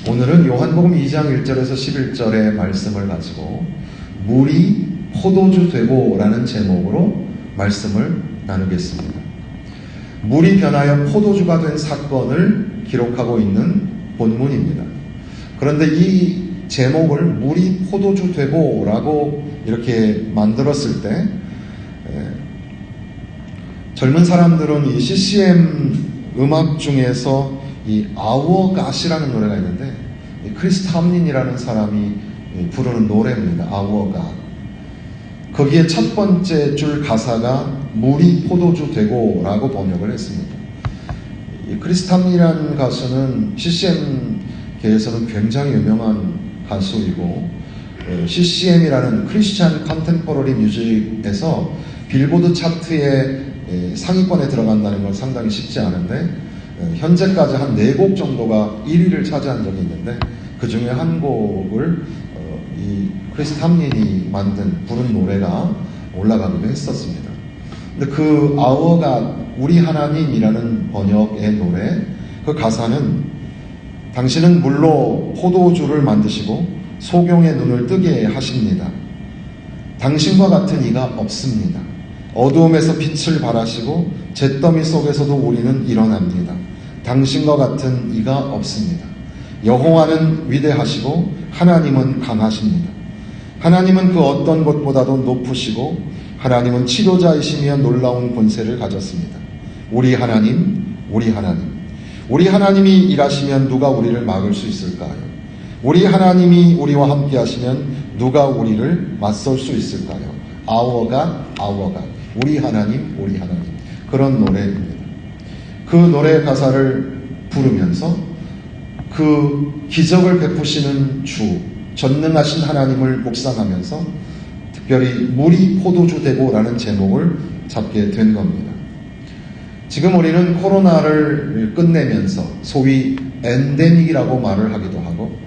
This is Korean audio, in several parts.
오늘은 요한복음 2장 1절에서 11절의 말씀을 가지고 물이 포도주 되고라는 제목으로 말씀을 나누겠습니다. 물이 변하여 포도주가 된 사건을 기록하고 있는 본문입니다. 그런데 이 제목을 물이 포도주 되고라고 이렇게 만들었을 때 젊은 사람들은 이 CCM 음악 중에서 이 Our God이라는 노래가 있는데 크리스 탐린이라는 사람이 부르는 노래입니다. Our God. 거기에 첫 번째 줄 가사가 물이 포도주 되고라고 번역을 했습니다. 이 크리스 탐린이라는 가수는 CCM계에서는 굉장히 유명한 가수이고 CCM이라는 크리스찬 컨템포러리 뮤직에서 빌보드 차트에 상위권에 들어간다는 건 상당히 쉽지 않은데 현재까지 한 4곡 정도가 1위를 차지한 적이 있는데 그 중에 한 곡을 이 크리스 탐린이 부른 노래가 올라가기도 했었습니다. 근데 그 Our God, 우리 하나님이라는 번역의 노래, 그 가사는 당신은 물로 포도주를 만드시고 소경의 눈을 뜨게 하십니다. 당신과 같은 이가 없습니다. 어두움에서 빛을 발하시고 잿더미 속에서도 우리는 일어납니다. 당신과 같은 이가 없습니다. 여호와는 위대하시고 하나님은 강하십니다. 하나님은 그 어떤 것보다도 높으시고 하나님은 치료자이시며 놀라운 권세를 가졌습니다. 우리 하나님, 우리 하나님. 우리 하나님이 일하시면 누가 우리를 막을 수 있을까요? 우리 하나님이 우리와 함께 하시면 누가 우리를 맞설 수 있을까요? Our God, our God. 우리 하나님, 우리 하나님. 그런 노래입니다. 그 노래 가사를 부르면서 그 기적을 베푸시는 주, 전능하신 하나님을 묵상하면서 특별히 물이 포도주 되고라는 제목을 잡게 된 겁니다. 지금 우리는 코로나를 끝내면서 소위 엔데믹이라고 말을 하기도 하고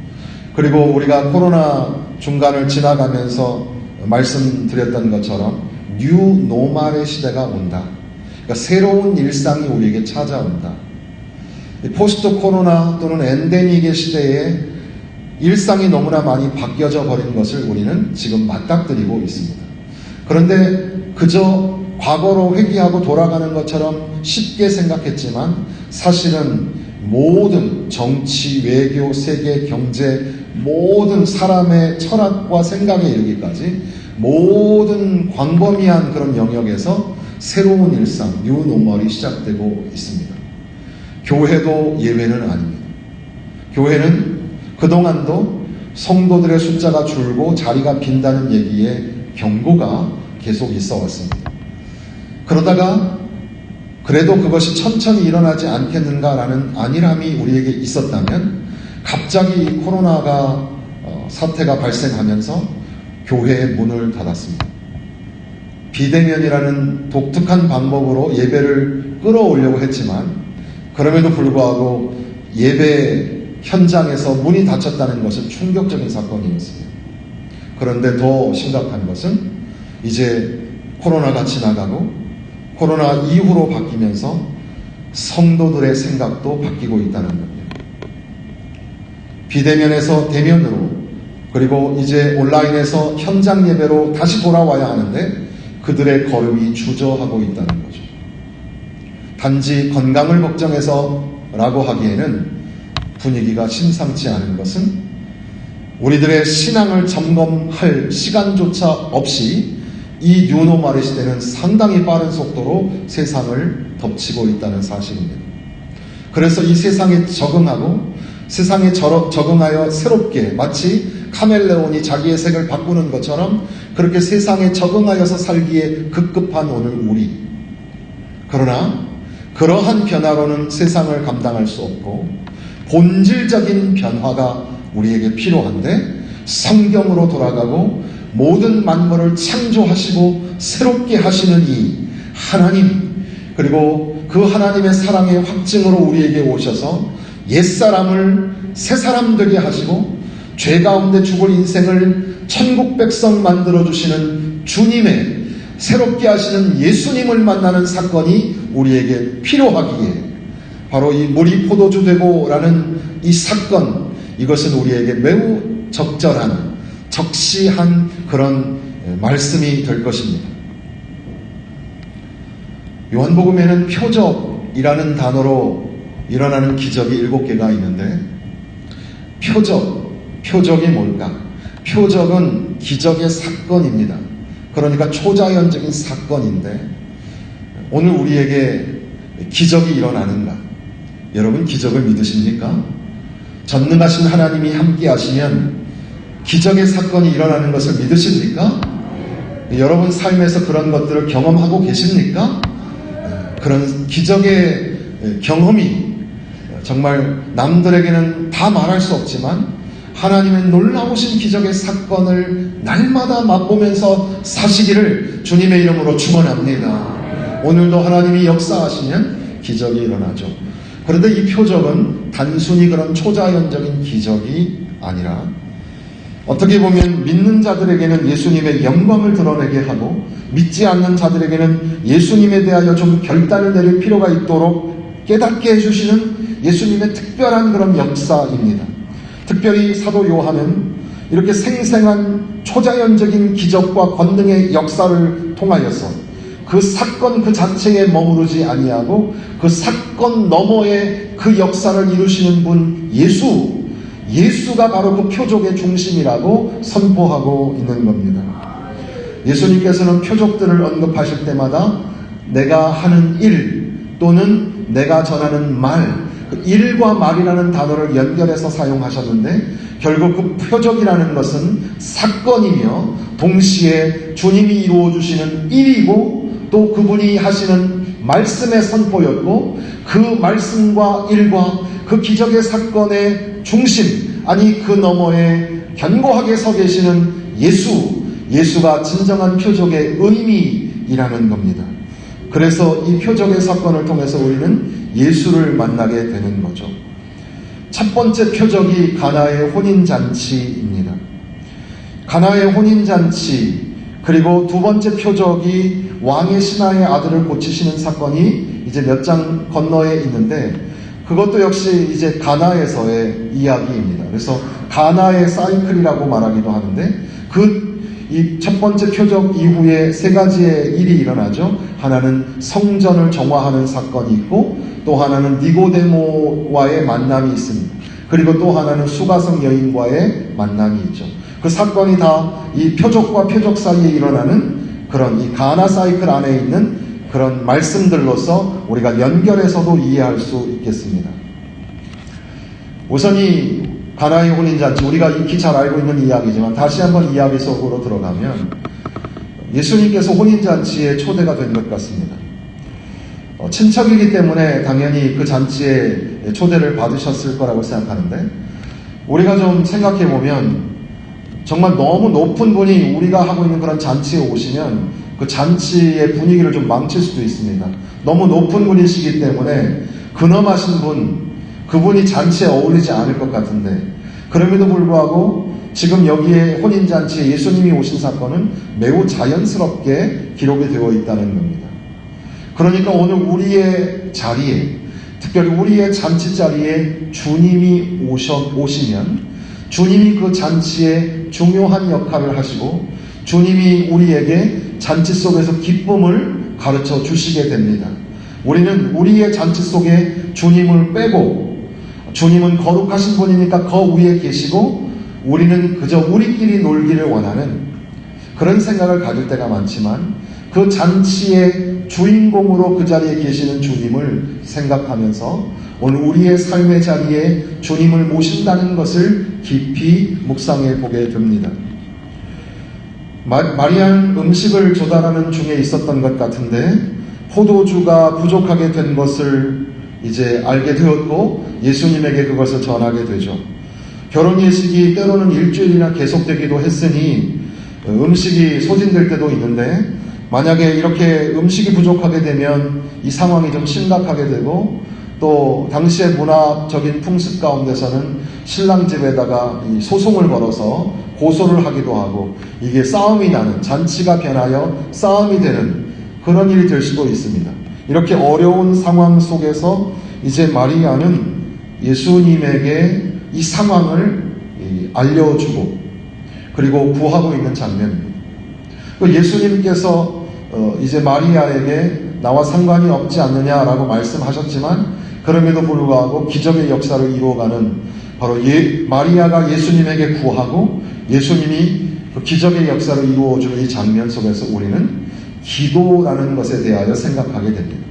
그리고 우리가 코로나 중간을 지나가면서 말씀드렸던 것처럼 뉴 노멀의 시대가 온다. 그러니까 새로운 일상이 우리에게 찾아온다. 포스트 코로나 또는 엔데믹의 시대에 일상이 너무나 많이 바뀌어져 버린 것을 우리는 지금 맞닥뜨리고 있습니다. 그런데 그저 과거로 회귀하고 돌아가는 것처럼 쉽게 생각했지만 사실은 모든 정치, 외교, 세계, 경제, 모든 사람의 철학과 생각에 이르기까지 모든 광범위한 그런 영역에서 새로운 일상, 뉴노멀이 시작되고 있습니다. 교회도 예외는 아닙니다. 교회는 그동안도 성도들의 숫자가 줄고 자리가 빈다는 얘기에 경고가 계속 있어 왔습니다. 그러다가 그래도 그것이 천천히 일어나지 않겠는가라는 안일함이 우리에게 있었다면 갑자기 이 코로나가 사태가 발생하면서 교회의 문을 닫았습니다. 비대면이라는 독특한 방법으로 예배를 끌어오려고 했지만 그럼에도 불구하고 예배 현장에서 문이 닫혔다는 것은 충격적인 사건이었습니다. 그런데 더 심각한 것은 이제 코로나가 지나가고 코로나 이후로 바뀌면서 성도들의 생각도 바뀌고 있다는 겁니다. 비대면에서 대면으로 그리고 이제 온라인에서 현장 예배로 다시 돌아와야 하는데 그들의 걸음이 주저하고 있다는 거죠. 단지 건강을 걱정해서라고 하기에는 분위기가 심상치 않은 것은 우리들의 신앙을 점검할 시간조차 없이 이 뉴노멀의 시대는 상당히 빠른 속도로 세상을 덮치고 있다는 사실입니다. 그래서 이 세상에 적응하고 세상에 적응하여 새롭게 마치 카멜레온이 자기의 색을 바꾸는 것처럼 그렇게 세상에 적응하여서 살기에 급급한 오늘 우리. 그러나 그러한 변화로는 세상을 감당할 수 없고 본질적인 변화가 우리에게 필요한데 성경으로 돌아가고 모든 만물을 창조하시고 새롭게 하시는 이 하나님 그리고 그 하나님의 사랑의 확증으로 우리에게 오셔서 옛사람을 새사람 되게 하시고 죄 가운데 죽을 인생을 천국 백성 만들어주시는 주님의 새롭게 하시는 예수님을 만나는 사건이 우리에게 필요하기에 바로 이 물이 포도주 되고라는 이 사건, 이것은 우리에게 매우 적절한, 적시한 그런 말씀이 될 것입니다. 요한복음에는 표적이라는 단어로 일어나는 기적이 7개가 있는데, 표적이 뭘까? 표적은 기적의 사건입니다. 그러니까 초자연적인 사건인데, 오늘 우리에게 기적이 일어나는가? 여러분, 기적을 믿으십니까? 전능하신 하나님이 함께 하시면 기적의 사건이 일어나는 것을 믿으십니까? 여러분 삶에서 그런 것들을 경험하고 계십니까? 그런 기적의 경험이 정말 남들에게는 다 말할 수 없지만 하나님의 놀라우신 기적의 사건을 날마다 맛보면서 사시기를 주님의 이름으로 축원합니다. 오늘도 하나님이 역사하시면 기적이 일어나죠. 그런데 이 표적은 단순히 그런 초자연적인 기적이 아니라 어떻게 보면 믿는 자들에게는 예수님의 영광을 드러내게 하고 믿지 않는 자들에게는 예수님에 대하여 좀 결단을 내릴 필요가 있도록 깨닫게 해주시는 예수님의 특별한 그런 역사입니다. 특별히 사도 요한은 이렇게 생생한 초자연적인 기적과 권능의 역사를 통하여서 그 사건 그 자체에 머무르지 아니하고 그 사건 너머에 그 역사를 이루시는 분 예수가 바로 그 표적의 중심이라고 선포하고 있는 겁니다. 예수님께서는 표적들을 언급하실 때마다 내가 하는 일 또는 내가 전하는 말, 그 일과 말이라는 단어를 연결해서 사용하셨는데 결국 그 표적이라는 것은 사건이며 동시에 주님이 이루어주시는 일이고 또 그분이 하시는 말씀의 선포였고 그 말씀과 일과 그 기적의 사건의 중심, 아니 그 너머에 견고하게 서 계시는 예수가 진정한 표적의 의미이라는 겁니다. 그래서 이 표적의 사건을 통해서 우리는 예수를 만나게 되는 거죠. 첫 번째 표적이 가나의 혼인잔치입니다. 가나의 혼인잔치, 그리고 두 번째 표적이 왕의 신하의 아들을 고치시는 사건이 이제 몇 장 건너에 있는데 그것도 역시 이제 가나에서의 이야기입니다. 그래서 가나의 사이클이라고 말하기도 하는데 이 첫 번째 표적 이후에 세 가지의 일이 일어나죠. 하나는 성전을 정화하는 사건이 있고 또 하나는 니고데모와의 만남이 있습니다. 그리고 또 하나는 수가성 여인과의 만남이 있죠. 그 사건이 다 이 표적과 표적 사이에 일어나는 그런 이 가나 사이클 안에 있는 그런 말씀들로서 우리가 연결해서도 이해할 수 있겠습니다. 우선 이 가나의 혼인잔치, 우리가 익히 잘 알고 있는 이야기지만 다시 한번 이야기 속으로 들어가면 예수님께서 혼인잔치에 초대가 된 것 같습니다. 친척이기 때문에 당연히 그 잔치에 초대를 받으셨을 거라고 생각하는데 우리가 좀 생각해 보면 정말 너무 높은 분이 우리가 하고 있는 그런 잔치에 오시면 그 잔치의 분위기를 좀 망칠 수도 있습니다. 너무 높은 분이시기 때문에 근엄하신 분, 그분이 잔치에 어울리지 않을 것 같은데 그럼에도 불구하고 지금 여기에 혼인잔치에 예수님이 오신 사건은 매우 자연스럽게 기록이 되어 있다는 겁니다. 그러니까 오늘 우리의 자리에, 특별히 우리의 잔치 자리에 주님이 오시면 주님이 그 잔치에 중요한 역할을 하시고 주님이 우리에게 잔치 속에서 기쁨을 가르쳐 주시게 됩니다. 우리는 우리의 잔치 속에 주님을 빼고 주님은 거룩하신 분이니까 그 위에 계시고 우리는 그저 우리끼리 놀기를 원하는 그런 생각을 가질 때가 많지만 그 잔치의 주인공으로 그 자리에 계시는 주님을 생각하면서 오늘 우리의 삶의 자리에 주님을 모신다는 것을 깊이 묵상해 보게 됩니다. 마리아는 음식을 조달하는 중에 있었던 것 같은데 포도주가 부족하게 된 것을 이제 알게 되었고 예수님에게 그것을 전하게 되죠. 결혼 예식이 때로는 일주일이나 계속되기도 했으니 음식이 소진될 때도 있는데 만약에 이렇게 음식이 부족하게 되면 이 상황이 좀 심각하게 되고 또 당시의 문화적인 풍습 가운데서는 신랑 집에다가 이 소송을 걸어서 고소를 하기도 하고 이게 싸움이 나는, 잔치가 변하여 싸움이 되는 그런 일이 될 수도 있습니다. 이렇게 어려운 상황 속에서 이제 마리아는 예수님에게 이 상황을 알려주고 그리고 구하고 있는 장면입니다. 예수님께서 이제 마리아에게 나와 상관이 없지 않느냐라고 말씀하셨지만 그럼에도 불구하고 기적의 역사를 이루어가는 바로 마리아가 예수님에게 구하고 예수님이 그 기적의 역사를 이루어주는 이 장면 속에서 우리는 기도라는 것에 대하여 생각하게 됩니다.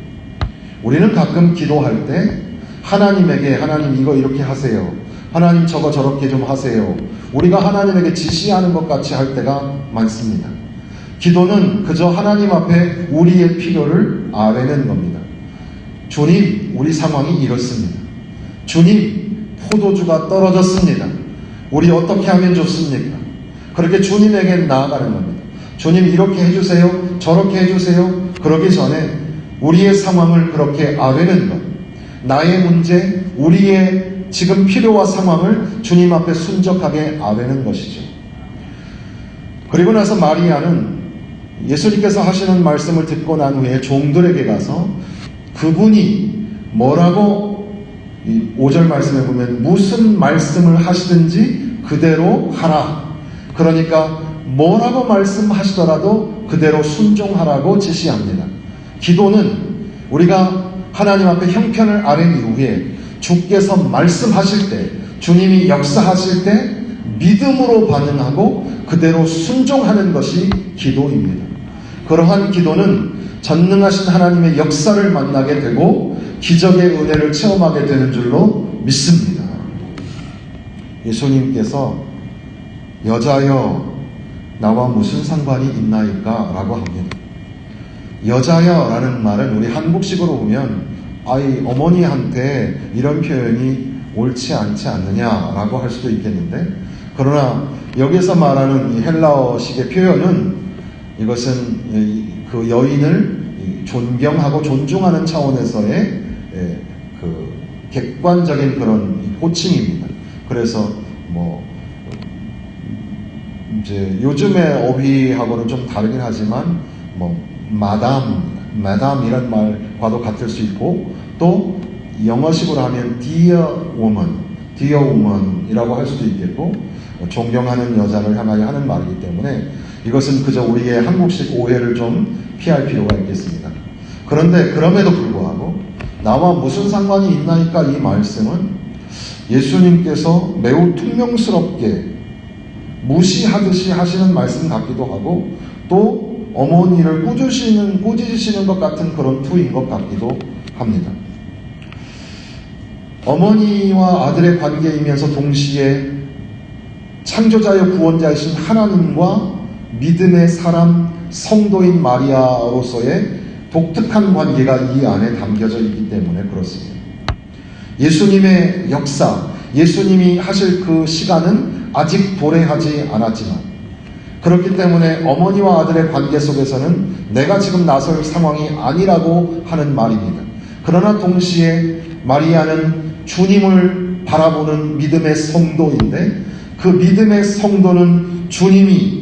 우리는 가끔 기도할 때 하나님에게 하나님 이거 이렇게 하세요. 하나님 저거 저렇게 좀 하세요. 우리가 하나님에게 지시하는 것 같이 할 때가 많습니다. 기도는 그저 하나님 앞에 우리의 필요를 아뢰는 겁니다. 주님, 우리 상황이 이렇습니다. 주님, 포도주가 떨어졌습니다. 우리 어떻게 하면 좋습니까? 그렇게 주님에게 나아가는 겁니다. 주님 이렇게 해주세요. 저렇게 해주세요. 그러기 전에 우리의 상황을 그렇게 아뢰는 것. 나의 문제, 우리의 지금 필요와 상황을 주님 앞에 순적하게 아뢰는 것이죠. 그리고 나서 마리아는 예수님께서 하시는 말씀을 듣고 난 후에 종들에게 가서 그분이 뭐라고 5절 말씀에 보면 무슨 말씀을 하시든지 그대로 하라. 그러니까 뭐라고 말씀하시더라도 그대로 순종하라고 지시합니다. 기도는 우리가 하나님 앞에 형편을 아뢰는 이후에 주께서 말씀하실 때, 주님이 역사하실 때 믿음으로 반응하고 그대로 순종하는 것이 기도입니다. 그러한 기도는 전능하신 하나님의 역사를 만나게 되고 기적의 은혜를 체험하게 되는 줄로 믿습니다. 예수님께서 여자여 나와 무슨 상관이 있나이까? 라고 합니다. 여자여 라는 말은 우리 한국식으로 보면 어머니한테 이런 표현이 옳지 않지 않느냐라고 할 수도 있겠는데, 그러나 여기서 말하는 이 헬라어식의 표현은 이것은 그 여인을 존경하고 존중하는 차원에서의 그 객관적인 그런 호칭입니다. 그래서 이제 요즘의 어휘하고는 좀 다르긴 하지만 마담 이런 말과도 같을 수 있고, 또 영어식으로 하면 dear woman 이라고 할 수도 있겠고, 존경하는 여자를 향하여 하는 말이기 때문에 이것은 그저 우리의 한국식 오해를 좀 피할 필요가 있겠습니다. 그런데 그럼에도 불구하고 나와 무슨 상관이 있나이까 이 말씀은 예수님께서 매우 퉁명스럽게 무시하듯이 하시는 말씀 같기도 하고, 또 어머니를 꾸짖으시는 것 같은 그런 투인 것 같기도 합니다. 어머니와 아들의 관계이면서 동시에 창조자의 구원자이신 하나님과 믿음의 사람 성도인 마리아로서의 독특한 관계가 이 안에 담겨져 있기 때문에 그렇습니다. 예수님의 역사, 예수님이 하실 그 시간은 아직 도래하지 않았지만, 그렇기 때문에 어머니와 아들의 관계 속에서는 내가 지금 나설 상황이 아니라고 하는 말입니다. 그러나 동시에 마리아는 주님을 바라보는 믿음의 성도인데, 그 믿음의 성도는 주님이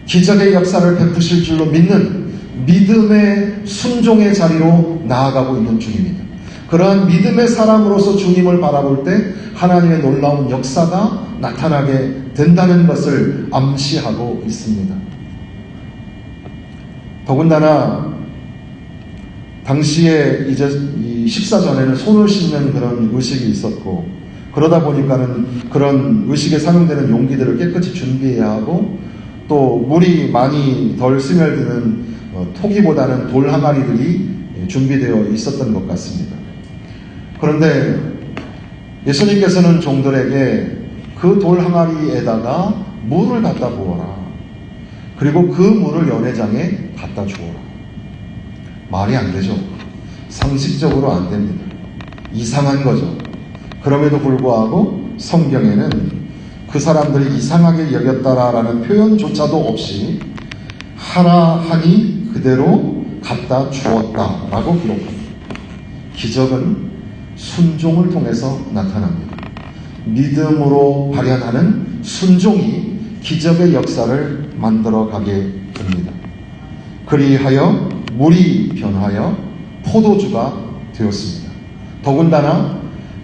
기적의 역사를 베푸실 줄로 믿는 믿음의 순종의 자리로 나아가고 있는 중입니다. 그러한 믿음의 사람으로서 주님을 바라볼 때 하나님의 놀라운 역사가 나타나게 된다는 것을 암시하고 있습니다. 더군다나 당시에 이제 이 식사 전에는 손을 씻는 그런 의식이 있었고, 그러다 보니까는 그런 의식에 사용되는 용기들을 깨끗이 준비해야 하고, 또 물이 많이 덜 스며드는 토기보다는 돌 항아리들이 준비되어 있었던 것 같습니다. 그런데 예수님께서는 종들에게 그 돌 항아리에다가 물을 갖다 부어라. 그리고 그 물을 연회장에 갖다 주어라. 말이 안 되죠. 상식적으로 안 됩니다. 이상한 거죠. 그럼에도 불구하고 성경에는 그 사람들이 이상하게 여겼다라는 표현조차도 없이 하나 하니 그대로 갖다 주었다라고 기록합니다. 기적은 순종을 통해서 나타납니다. 믿음으로 발현하는 순종이 기적의 역사를 만들어가게 됩니다. 그리하여 물이 변하여 포도주가 되었습니다. 더군다나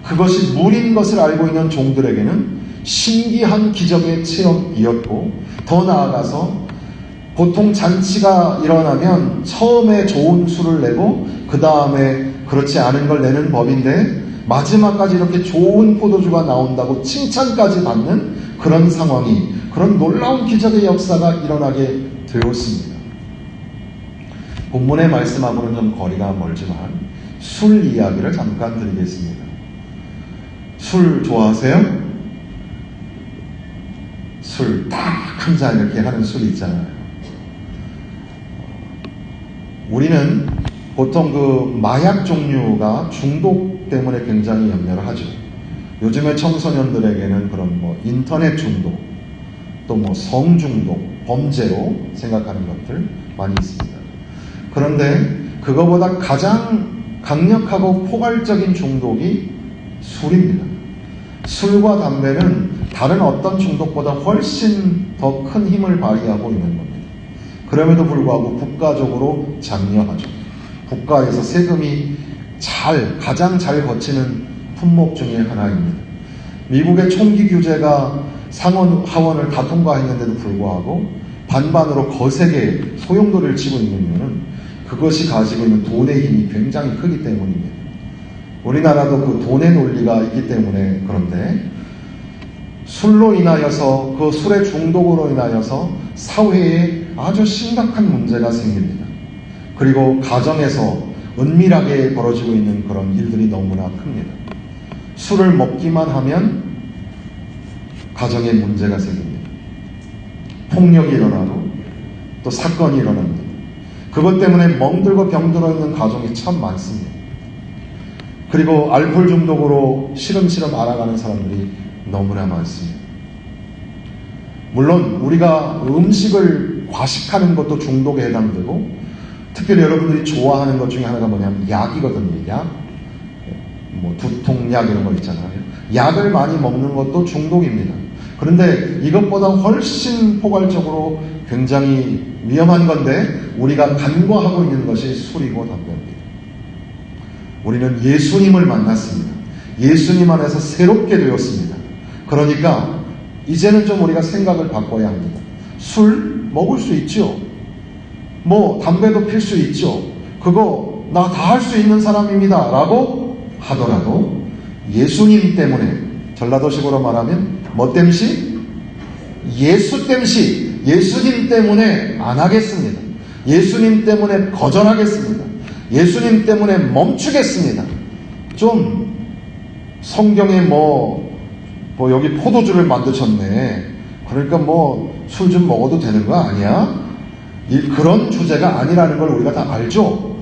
그것이 물인 것을 알고 있는 종들에게는 신기한 기적의 체험이었고, 더 나아가서 보통 잔치가 일어나면 처음에 좋은 술을 내고 그 다음에 그렇지 않은 걸 내는 법인데, 마지막까지 이렇게 좋은 포도주가 나온다고 칭찬까지 받는 그런 상황이, 그런 놀라운 기적의 역사가 일어나게 되었습니다. 본문의 말씀하고는 좀 거리가 멀지만 술 이야기를 잠깐 드리겠습니다. 술 좋아하세요? 술 딱 한 잔 이렇게 하는 술이 있잖아요. 우리는 보통 그 마약 종류가 중독 때문에 굉장히 염려를 하죠. 요즘에 청소년들에게는 그런 뭐 인터넷 중독, 또 뭐 성중독, 범죄로 생각하는 것들 많이 있습니다. 그런데 그거보다 가장 강력하고 포괄적인 중독이 술입니다. 술과 담배는 다른 어떤 중독보다 훨씬 더 큰 힘을 발휘하고 있는 겁니다. 그럼에도 불구하고 국가적으로 장려하죠. 국가에서 세금이 가장 잘 거치는 품목 중에 하나입니다. 미국의 총기 규제가 상원, 하원을 다 통과했는데도 불구하고 반반으로 거세게 소용돌이를 치고 있는 이유는 그것이 가지고 있는 돈의 힘이 굉장히 크기 때문입니다. 우리나라도 그 돈의 논리가 있기 때문에 그런데, 술로 인하여서, 그 술의 중독으로 인하여서 사회에 아주 심각한 문제가 생깁니다. 그리고 가정에서 은밀하게 벌어지고 있는 그런 일들이 너무나 큽니다. 술을 먹기만 하면 가정에 문제가 생깁니다. 폭력이 일어나고 또 사건이 일어납니다. 그것 때문에 멍들고 병들어 있는 가정이 참 많습니다. 그리고 알코올 중독으로 시름시름 알아가는 사람들이 너무나 많습니다. 물론 우리가 음식을 과식하는 것도 중독에 해당되고, 특별히 여러분들이 좋아하는 것 중에 하나가 뭐냐면 약이거든요. 약, 뭐 두통약 이런 거 있잖아요. 약을 많이 먹는 것도 중독입니다. 그런데 이것보다 훨씬 포괄적으로 굉장히 위험한 건데 우리가 간과하고 있는 것이 술이고 담배입니다. 우리는 예수님을 만났습니다. 예수님 안에서 새롭게 되었습니다. 그러니까 이제는 좀 우리가 생각을 바꿔야 합니다. 술 먹을 수 있죠. 뭐 담배도 필 수 있죠. 그거 나 다 할 수 있는 사람입니다 라고 하더라도 예수님 때문에, 전라도식으로 말하면 뭐 땜시? 예수 땜시, 예수님 때문에 안 하겠습니다. 예수님 때문에 거절하겠습니다. 예수님 때문에 멈추겠습니다. 좀 성경에 뭐 여기 포도주를 만드셨네, 그러니까 뭐 술 좀 먹어도 되는 거 아니야? 그런 주제가 아니라는 걸 우리가 다 알죠.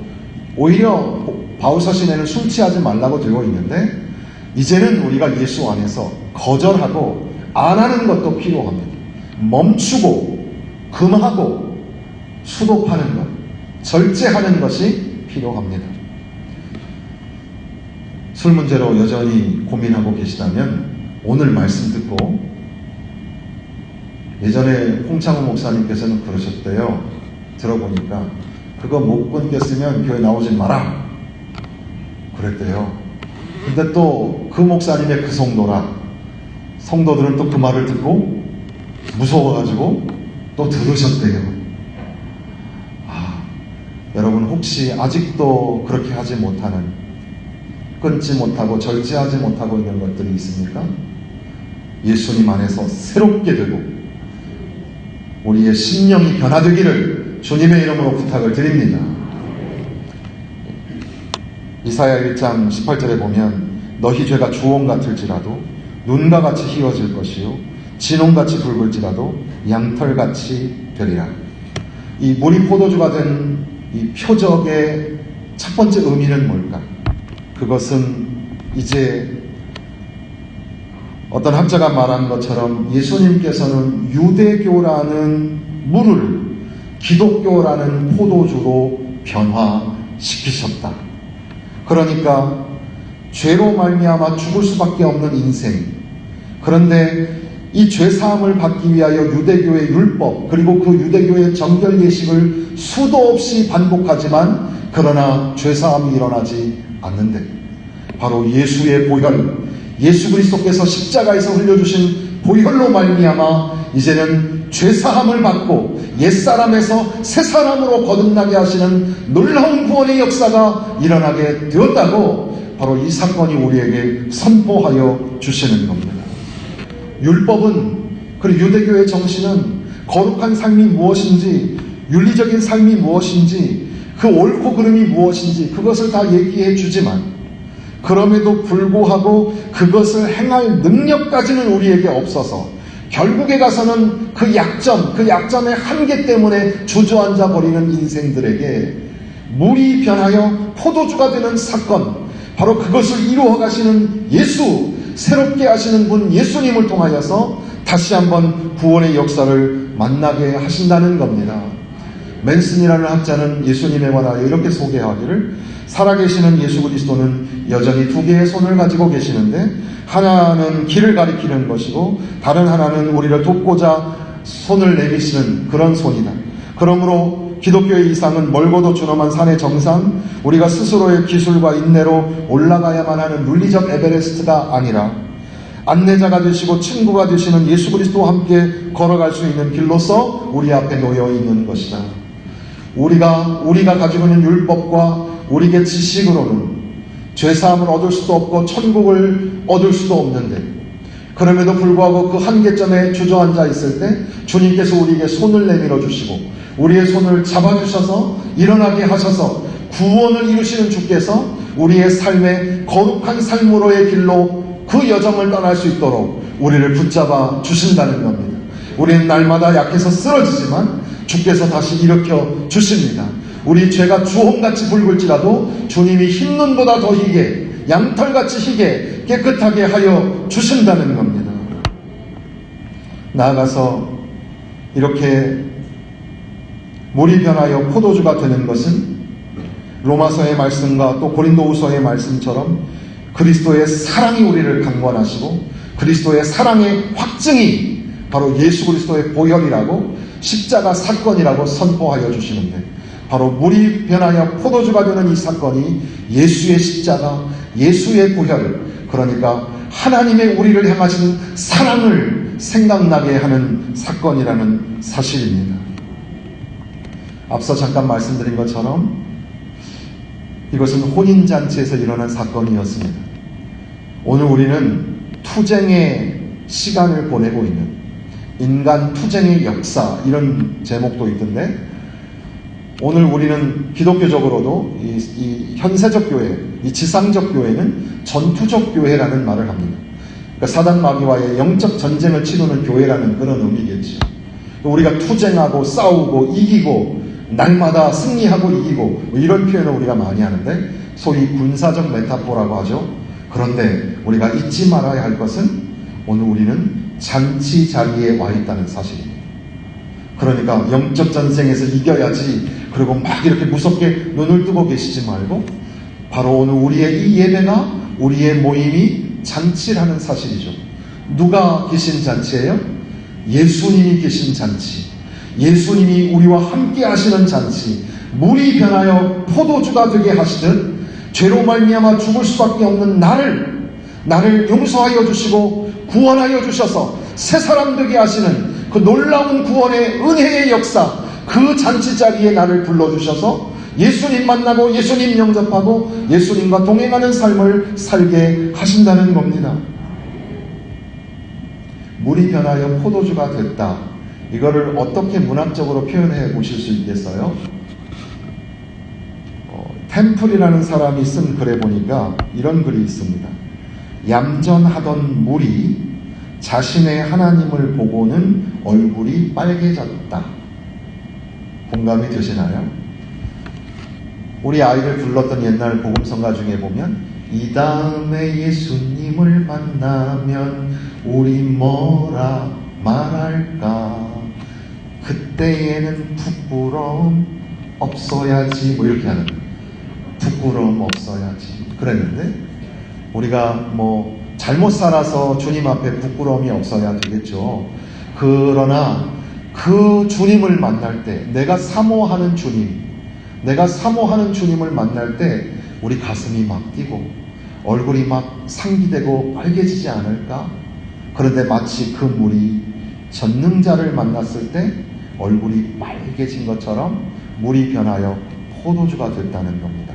오히려 바울서신에는 술 취하지 말라고 되어 있는데, 이제는 우리가 예수 안에서 거절하고 안 하는 것도 필요합니다. 멈추고 금하고 수도하는 것, 절제하는 것이 필요합니다. 술 문제로 여전히 고민하고 계시다면 오늘 말씀 듣고, 예전에 홍창호 목사님께서는 그러셨대요. 들어보니까 그거 못 끊겼으면 교회 나오지 마라 그랬대요. 근데 또 그 목사님의 그 성도라, 성도들은 또 그 말을 듣고 무서워가지고 또 들으셨대요. 여러분 혹시 아직도 그렇게 하지 못하는, 끊지 못하고 절제하지 못하고 있는 것들이 있습니까? 예수님 안에서 새롭게 되고 우리의 심령이 변화되기를 주님의 이름으로 부탁을 드립니다. 이사야 1장 18절에 보면 너희 죄가 주홍 같을지라도 눈과 같이 희어질 것이요 진홍같이 붉을지라도 양털같이 되리라. 이 물이 포도주가 된 이 표적의 첫 번째 의미는 뭘까? 그것은 이제 어떤 학자가 말한 것처럼 예수님께서는 유대교라는 물을 기독교라는 포도주로 변화시키셨다. 그러니까 죄로 말미암아 죽을 수밖에 없는 인생, 그런데 이 죄사함을 받기 위하여 유대교의 율법, 그리고 그 유대교의 정결 예식을 수도 없이 반복하지만 그러나 죄사함이 일어나지 않는데, 바로 예수의 보혈, 예수 그리스도께서 십자가에서 흘려주신 보혈로 말미암아 이제는 죄사함을 받고 옛사람에서 새사람으로 거듭나게 하시는 놀라운 구원의 역사가 일어나게 되었다고 바로 이 사건이 우리에게 선포하여 주시는 겁니다. 율법은, 그리고 유대교의 정신은 거룩한 삶이 무엇인지, 윤리적인 삶이 무엇인지, 그 옳고 그름이 무엇인지 그것을 다 얘기해 주지만, 그럼에도 불구하고 그것을 행할 능력까지는 우리에게 없어서 결국에 가서는 그 약점의 한계 때문에 주저앉아 버리는 인생들에게 물이 변하여 포도주가 되는 사건, 바로 그것을 이루어 가시는 예수, 새롭게 하시는 분 예수님을 통하여서 다시 한번 구원의 역사를 만나게 하신다는 겁니다. 맨슨이라는 학자는 예수님에 관하여 이렇게 소개하기를, 살아계시는 예수 그리스도는 여전히 두 개의 손을 가지고 계시는데 하나는 길을 가리키는 것이고 다른 하나는 우리를 돕고자 손을 내미시는 그런 손이다. 그러므로 기독교의 이상은 멀고도 준엄한 산의 정상, 우리가 스스로의 기술과 인내로 올라가야만 하는 윤리적 에베레스트가 아니라 안내자가 되시고 친구가 되시는 예수 그리스도와 함께 걸어갈 수 있는 길로서 우리 앞에 놓여 있는 것이다. 우리가 가지고 있는 율법과 우리의 지식으로는 죄사함을 얻을 수도 없고 천국을 얻을 수도 없는데, 그럼에도 불구하고 그 한계점에 주저앉아 있을 때 주님께서 우리에게 손을 내밀어 주시고 우리의 손을 잡아주셔서 일어나게 하셔서 구원을 이루시는 주께서 우리의 삶의 거룩한 삶으로의 길로 그 여정을 떠날 수 있도록 우리를 붙잡아 주신다는 겁니다. 우리는 날마다 약해서 쓰러지지만 주께서 다시 일으켜 주십니다. 우리 죄가 주홍같이 붉을지라도 주님이 흰 눈보다 더 희게, 양털같이 희게 깨끗하게 하여 주신다는 겁니다. 나아가서 이렇게 물이 변하여 포도주가 되는 것은 로마서의 말씀과 또 고린도후서의 말씀처럼 그리스도의 사랑이 우리를 강권하시고 그리스도의 사랑의 확증이 바로 예수 그리스도의 보혈이라고, 십자가 사건이라고 선포하여 주시는데, 바로 물이 변하여 포도주가 되는 이 사건이 예수의 십자가, 예수의 보혈, 그러니까 하나님의 우리를 향하신 사랑을 생각나게 하는 사건이라는 사실입니다. 앞서 잠깐 말씀드린 것처럼 이것은 혼인잔치에서 일어난 사건이었습니다. 오늘 우리는 투쟁의 시간을 보내고 있는 인간 투쟁의 역사, 이런 제목도 있던데, 오늘 우리는 기독교적으로도 이 현세적 교회, 이 지상적 교회는 전투적 교회라는 말을 합니다. 그러니까 사단 마귀와의 영적 전쟁을 치르는 교회라는 그런 의미겠죠. 우리가 투쟁하고 싸우고 이기고 날마다 승리하고 이기고 이런 표현을 우리가 많이 하는데 소위 군사적 메타포라고 하죠. 그런데 우리가 잊지 말아야 할 것은 오늘 우리는 잔치 자리에 와 있다는 사실입니다. 그러니까 영적 전쟁에서 이겨야지, 그리고 막 이렇게 무섭게 눈을 뜨고 계시지 말고 바로 오늘 우리의 이 예배가, 우리의 모임이 잔치라는 사실이죠. 누가 계신 잔치예요? 예수님이 계신 잔치, 예수님이 우리와 함께 하시는 잔치. 물이 변하여 포도주가 되게 하시듯 죄로 말미암아 죽을 수밖에 없는 나를 용서하여 주시고 구원하여 주셔서 새 사람 되게 하시는 그 놀라운 구원의 은혜의 역사, 그 잔치 자리에 나를 불러주셔서 예수님 만나고 예수님 영접하고 예수님과 동행하는 삶을 살게 하신다는 겁니다. 물이 변하여 포도주가 됐다. 이거를 어떻게 문학적으로 표현해 보실 수 있겠어요? 템플이라는 사람이 쓴 글에 보니까 이런 글이 있습니다. 얌전하던 물이 자신의 하나님을 보고는 얼굴이 빨개졌다. 공감이 되시나요? 우리 아이를 불렀던 옛날 복음성가 중에 보면 이 다음에 예수님을 만나면 우리 뭐라 말할까, 그때에는 부끄러움 없어야지, 뭐 이렇게 하는, 부끄러움 없어야지 그랬는데, 우리가 뭐 잘못 살아서 주님 앞에 부끄러움이 없어야 되겠죠. 그러나 그 주님을 만날 때, 내가 사모하는 주님을 만날 때 우리 가슴이 막 뛰고 얼굴이 막 상기되고 빨개지지 않을까? 그런데 마치 그 물이 전능자를 만났을 때 얼굴이 빨개진 것처럼 물이 변하여 포도주가 됐다는 겁니다.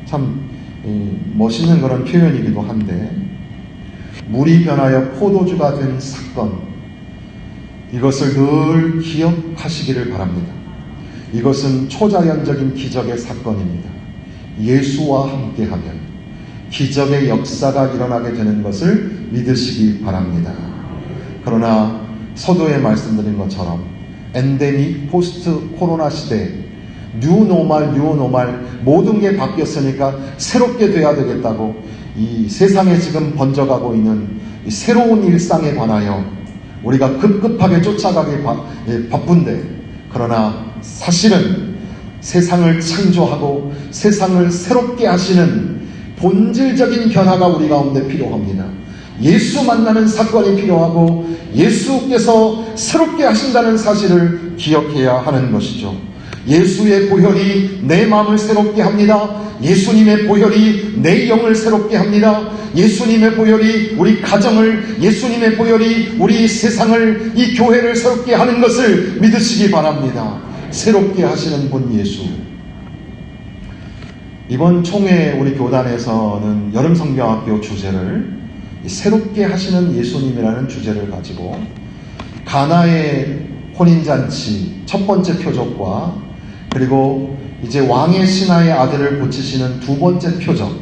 참 멋있는 그런 표현이기도 한데, 물이 변하여 포도주가 된 사건, 이것을 늘 기억하시기를 바랍니다. 이것은 초자연적인 기적의 사건입니다. 예수와 함께하면 기적의 역사가 일어나게 되는 것을 믿으시기 바랍니다. 그러나 서두에 말씀드린 것처럼 엔데믹 포스트 코로나 시대, 뉴노멀 모든 게 바뀌었으니까 새롭게 돼야 되겠다고 이 세상에 지금 번져가고 있는 이 새로운 일상에 관하여 우리가 급급하게 쫓아가기 바쁜데, 그러나 사실은 세상을 창조하고 세상을 새롭게 하시는 본질적인 변화가 우리 가운데 필요합니다. 예수 만나는 사건이 필요하고 예수께서 새롭게 하신다는 사실을 기억해야 하는 것이죠. 예수의 보혈이 내 마음을 새롭게 합니다. 예수님의 보혈이 내 영을 새롭게 합니다. 예수님의 보혈이 우리 가정을, 예수님의 보혈이 우리 세상을, 이 교회를 새롭게 하는 것을 믿으시기 바랍니다. 새롭게 하시는 분 예수. 이번 총회 우리 교단에서는 여름성경학교 주제를 새롭게 하시는 예수님이라는 주제를 가지고 가나의 혼인잔치 첫 번째 표적과 그리고 이제 왕의 신하의 아들을 고치시는 두 번째 표적,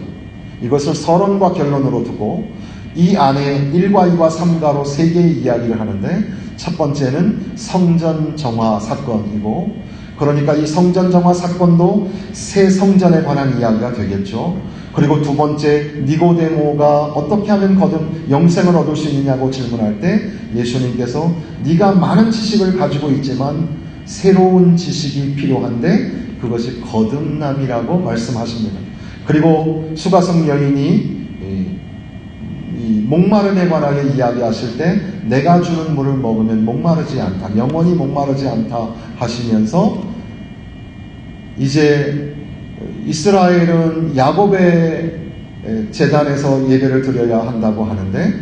이것을 서론과 결론으로 두고 이 안에 1과 2과 3가로 세 개의 이야기를 하는데, 첫 번째는 성전 정화 사건이고, 그러니까 이 성전 정화 사건도 새 성전에 관한 이야기가 되겠죠. 그리고 두 번째, 니고데모가 어떻게 하면 거듭 영생을 얻을 수 있느냐고 질문할 때 예수님께서 네가 많은 지식을 가지고 있지만 새로운 지식이 필요한데 그것이 거듭남이라고 말씀하십니다. 그리고 수가성 여인이 이 목마름에 관하여 이야기하실 때 내가 주는 물을 먹으면 목마르지 않다, 영원히 목마르지 않다 하시면서, 이제 이스라엘은 야곱의 제단에서 예배를 드려야 한다고 하는데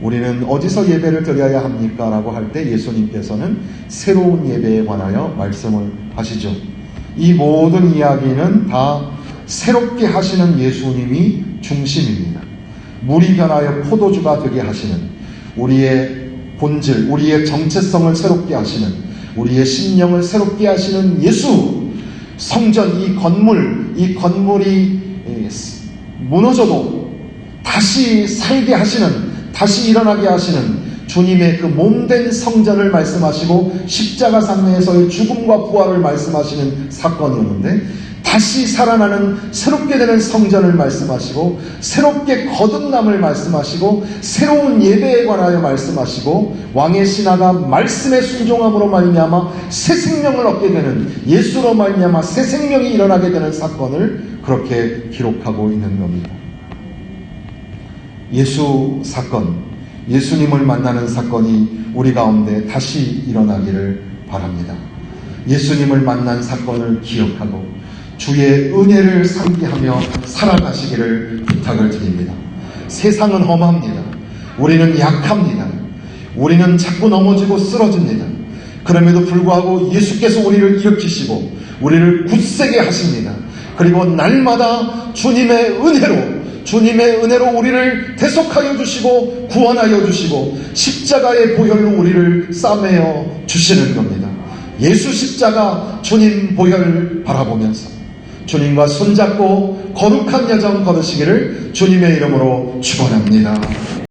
우리는 어디서 예배를 드려야 합니까? 라고 할 때 예수님께서는 새로운 예배에 관하여 말씀을 하시죠. 이 모든 이야기는 다 새롭게 하시는 예수님이 중심입니다. 물이 변하여 포도주가 되게 하시는, 우리의 본질, 우리의 정체성을 새롭게 하시는, 우리의 심령을 새롭게 하시는 예수. 성전, 이 건물이 무너져도 다시 살게 하시는, 다시 일어나게 하시는 주님의 그 몸된 성전을 말씀하시고 십자가 상내에서의 죽음과 부활을 말씀하시는 사건이었는데, 다시 살아나는 새롭게 되는 성전을 말씀하시고 새롭게 거듭남을 말씀하시고 새로운 예배에 관하여 말씀하시고 왕의 신하가 말씀에 순종함으로 말미암아 새 생명을 얻게 되는, 예수로 말미암아 새 생명이 일어나게 되는 사건을 그렇게 기록하고 있는 겁니다. 예수 사건, 예수님을 만나는 사건이 우리 가운데 다시 일어나기를 바랍니다. 예수님을 만난 사건을 기억하고 주의 은혜를 상기하며 살아가시기를 부탁을 드립니다. 세상은 험합니다. 우리는 약합니다. 우리는 자꾸 넘어지고 쓰러집니다. 그럼에도 불구하고 예수께서 우리를 일으키시고 우리를 굳세게 하십니다. 그리고 날마다 주님의 은혜로 우리를 대속하여 주시고 구원하여 주시고 십자가의 보혈로 우리를 싸매어 주시는 겁니다. 예수 십자가, 주님 보혈 바라보면서 주님과 손잡고 거룩한 여정 걸으시기를 주님의 이름으로 축원합니다.